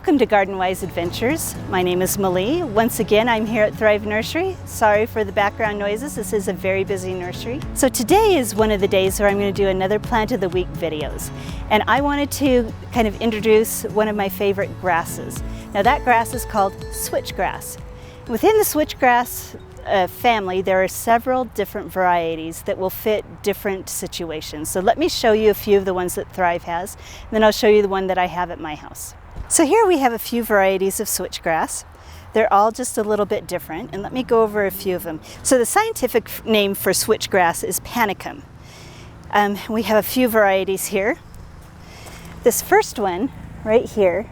Welcome to Garden Wise Adventures. My name is Malie. Once again, I'm here at Thrive Nursery. Sorry for the background noises. This is a very busy nursery. So today is one of the days where I'm going to do another Plant of the Week videos. And I wanted to kind of introduce one of my favorite grasses. Now that grass is called switchgrass. Within the switchgrass family, there are several different varieties that will fit different situations. So let me show you a few of the ones that Thrive has, and then I'll show you the one that I have at my house. So here we have a few varieties of switchgrass. They're all just a little bit different, and let me go over a few of them. So the scientific name for switchgrass is panicum. We have a few varieties here. This first one right here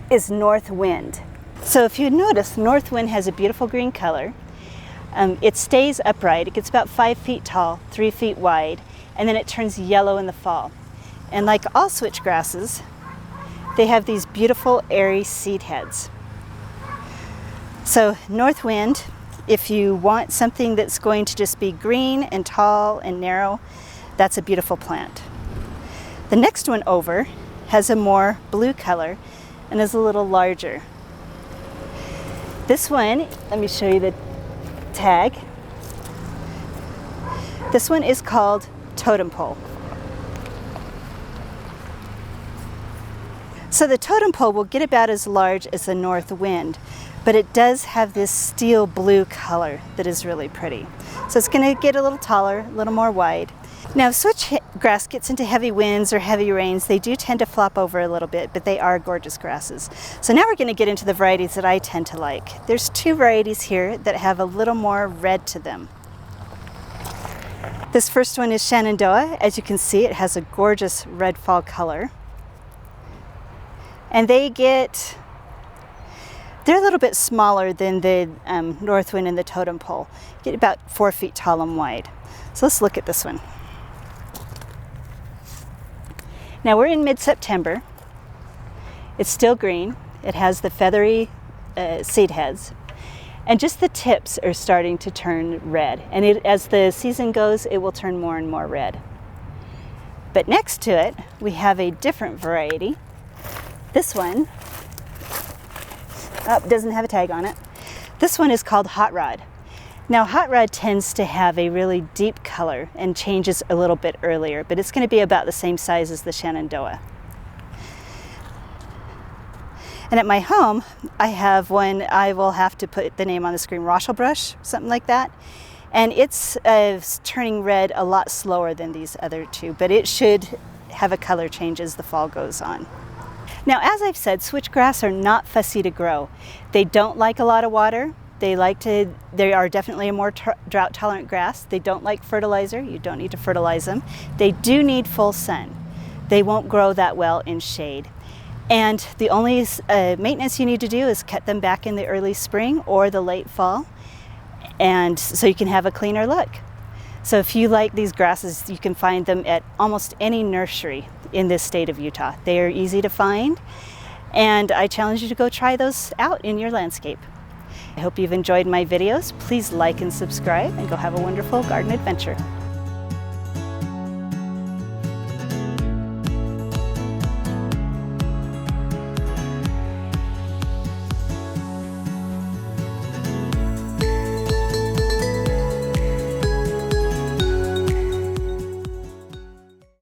is North Wind. So if you notice, North Wind has a beautiful green color. It stays upright. It gets about 5 feet tall, 3 feet wide, and then it turns yellow in the fall. And like all switchgrasses, they have these beautiful airy seed heads. So North Wind, if you want something that's going to just be green and tall and narrow, that's a beautiful plant. The next one over has a more blue color and is a little larger. This one, let me show you the tag. This one is called Totem Pole. So the totem pole will get about as large as the North Wind, but it does have this steel blue color that is really pretty. So it's going to get a little taller, a little more wide. Now if switchgrass gets into heavy winds or heavy rains, they do tend to flop over a little bit, but they are gorgeous grasses. So now we're going to get into the varieties that I tend to like. There's two varieties here that have a little more red to them. This first one is Shenandoah. As you can see, it has a gorgeous red fall color. And they're a little bit smaller than the North Wind and the Totem Pole. Get about 4 feet tall and wide. So let's look at this one. Now we're in mid-September. It's still green. It has the feathery seed heads. And just the tips are starting to turn red. And as the season goes, it will turn more and more red. But next to it, we have a different variety. This one doesn't have a tag on it. This one is called Hot Rod. Now Hot Rod tends to have a really deep color and changes a little bit earlier, but it's going to be about the same size as the Shenandoah. And at my home, I have one, I will have to put the name on the screen, Roshelbrush, something like that. And it's turning red a lot slower than these other two, but it should have a color change as the fall goes on. Now, as I've said, switchgrass are not fussy to grow. They don't like a lot of water. They are definitely a more drought tolerant grass. They don't like fertilizer. You don't need to fertilize them. They do need full sun. They won't grow that well in shade. And the only maintenance you need to do is cut them back in the early spring or the late fall, and so you can have a cleaner look. So if you like these grasses, you can find them at almost any nursery in this state of Utah. They are easy to find, and I challenge you to go try those out in your landscape. I hope you've enjoyed my videos. Please like and subscribe, and go have a wonderful garden adventure.